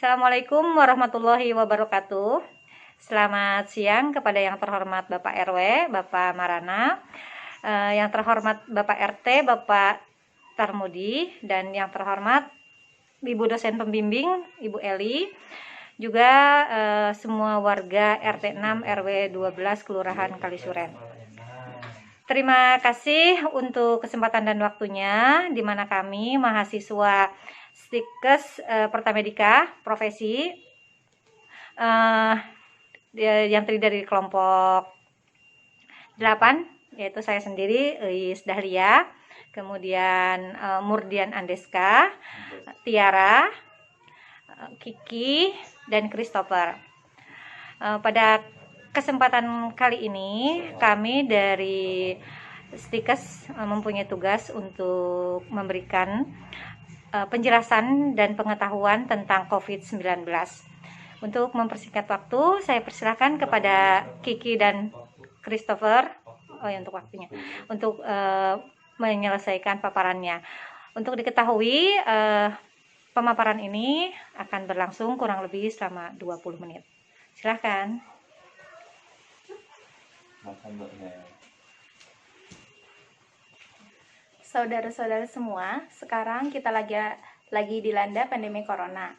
Assalamualaikum warahmatullahi wabarakatuh. Selamat siang kepada yang terhormat Bapak RW, Bapak Marana, yang terhormat Bapak RT, Bapak Tarmudi, dan yang terhormat Ibu dosen pembimbing, Ibu Eli, juga semua warga RT 6 RW 12 Kelurahan Kalisuren. Terima kasih untuk kesempatan dan waktunya, di mana kami mahasiswa Stikes Pertamedika profesi yang terdiri dari kelompok 8, yaitu saya sendiri, Iis Dahlia, kemudian Murdian Andeska, Tiara, Kiki, dan Christopher. Pada kesempatan kali ini kami dari Stikes mempunyai tugas untuk memberikan penjelasan dan pengetahuan tentang COVID-19. Untuk mempersingkat waktu, saya persilakan kepada Kiki dan Christopher untuk waktunya, untuk menyelesaikan paparannya. Untuk diketahui, pemaparan ini akan berlangsung kurang lebih selama 20 menit. Silakan. Saudara-saudara semua, sekarang kita lagi dilanda pandemi corona.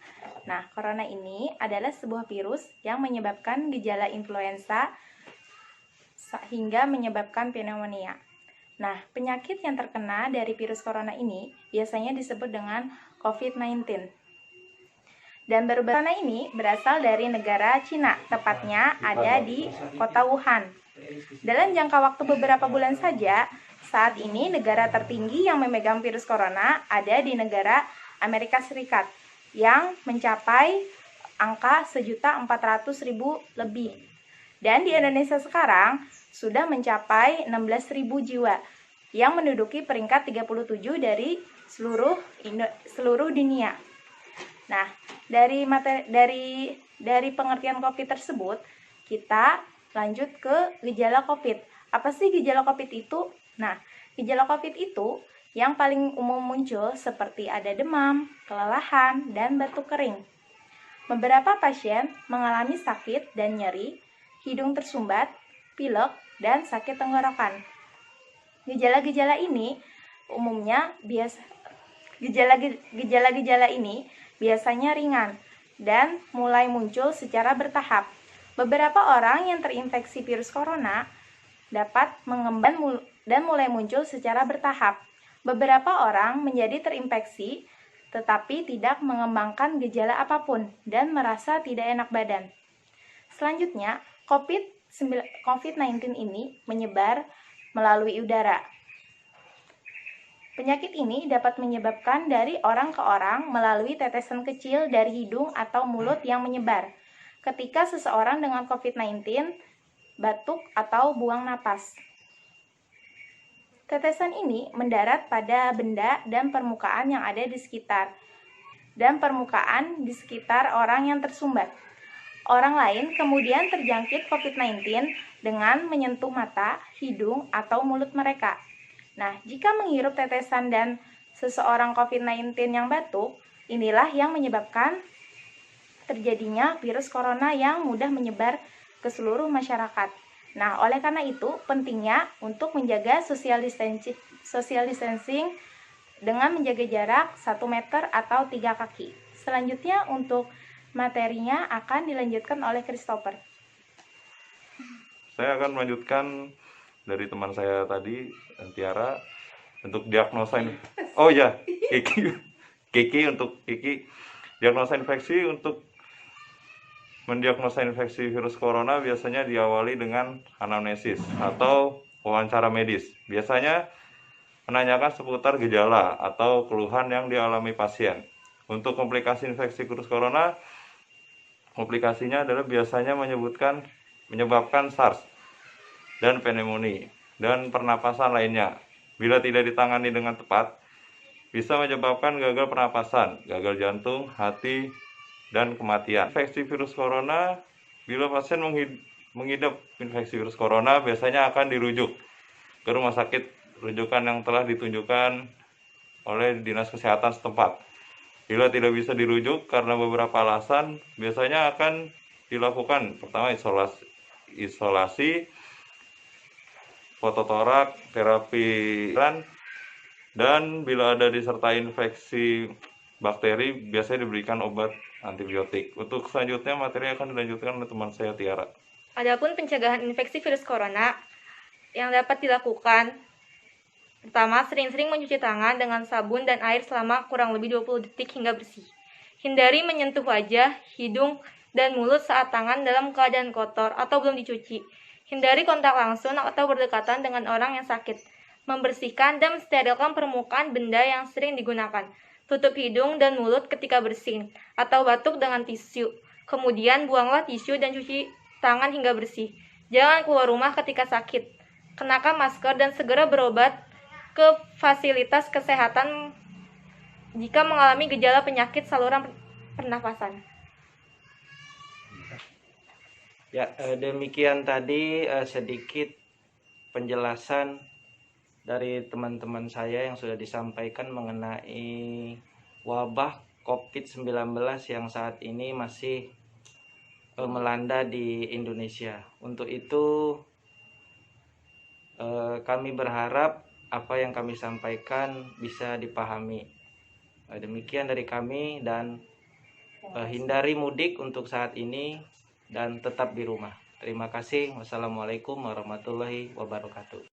Nah, corona ini adalah sebuah virus yang menyebabkan gejala influenza hingga menyebabkan pneumonia. Nah, penyakit yang terkena dari virus corona ini biasanya disebut dengan COVID-19. Dan corona ini berasal dari negara Cina, tepatnya ada di kota Wuhan. Dalam jangka waktu beberapa bulan saja, saat ini negara tertinggi yang memegang virus corona ada di negara Amerika Serikat yang mencapai angka 1.400.000 lebih. Dan di Indonesia sekarang sudah mencapai 16.000 jiwa yang menduduki peringkat 37 dari seluruh dunia. Nah, dari pengertian COVID tersebut, kita lanjut ke gejala COVID. Apa sih gejala COVID itu? Nah, gejala COVID itu yang paling umum muncul seperti ada demam, kelelahan, dan batuk kering. Beberapa pasien mengalami sakit dan nyeri, hidung tersumbat, pilek, dan sakit tenggorokan. Gejala-gejala ini biasanya ringan dan mulai muncul secara bertahap. Beberapa orang yang terinfeksi virus corona dapat mengembang dan mulai muncul secara bertahap. Beberapa orang menjadi terinfeksi tetapi tidak mengembangkan gejala apapun dan merasa tidak enak badan. Selanjutnya, COVID-19 ini menyebar melalui udara. Penyakit ini dapat menyebabkan dari orang ke orang melalui tetesan kecil dari hidung atau mulut yang menyebar. Ketika seseorang dengan COVID-19 batuk atau buang napas. Tetesan ini mendarat pada benda dan permukaan yang ada di sekitar orang yang tersumbat. Orang lain kemudian terjangkit COVID-19 dengan menyentuh mata, hidung, atau mulut mereka. Nah, jika menghirup tetesan dan seseorang COVID-19 yang batuk, inilah yang menyebabkan terjadinya virus corona yang mudah menyebar ke seluruh masyarakat. Nah, oleh karena itu, pentingnya untuk menjaga social distancing dengan menjaga jarak 1 meter atau 3 kaki. Selanjutnya, untuk materinya akan dilanjutkan oleh Christopher. Saya akan melanjutkan dari teman saya tadi, Tiara, untuk diagnosa ini. Oh ya, Kiki diagnosa infeksi. Untuk mendiagnosa infeksi virus corona biasanya diawali dengan anamnesis atau wawancara medis. Biasanya menanyakan seputar gejala atau keluhan yang dialami pasien. Untuk komplikasi infeksi virus corona, komplikasinya adalah biasanya menyebabkan SARS dan pneumonia dan pernapasan lainnya. Bila tidak ditangani dengan tepat, bisa menyebabkan gagal pernapasan, gagal jantung, hati, dan kematian. Infeksi virus corona, bila pasien mengidap infeksi virus corona, biasanya akan dirujuk ke rumah sakit rujukan yang telah ditunjukkan oleh Dinas Kesehatan setempat. Bila tidak bisa dirujuk karena beberapa alasan, biasanya akan dilakukan pertama isolasi, fototorak, terapi dan bila ada disertai infeksi bakteri, biasanya diberikan obat antibiotik. Untuk selanjutnya materi akan dilanjutkan oleh teman saya Tiara. Adapun pencegahan infeksi virus corona yang dapat dilakukan, pertama, sering-sering mencuci tangan dengan sabun dan air selama kurang lebih 20 detik hingga bersih. Hindari menyentuh wajah, hidung, dan mulut saat tangan dalam keadaan kotor atau belum dicuci. Hindari kontak langsung atau berdekatan dengan orang yang sakit. Membersihkan dan mensterilkan permukaan benda yang sering digunakan. Tutup hidung dan mulut ketika bersin atau batuk dengan tisu. Kemudian buanglah tisu dan cuci tangan hingga bersih. Jangan keluar rumah ketika sakit. Kenakan masker dan segera berobat ke fasilitas kesehatan jika mengalami gejala penyakit saluran pernafasan. Ya, demikian tadi sedikit penjelasan dari teman-teman saya yang sudah disampaikan mengenai wabah COVID-19 yang saat ini masih melanda di Indonesia. Untuk itu kami berharap apa yang kami sampaikan bisa dipahami. Demikian dari kami dan hindari mudik untuk saat ini dan tetap di rumah. Terima kasih. Wassalamualaikum warahmatullahi wabarakatuh.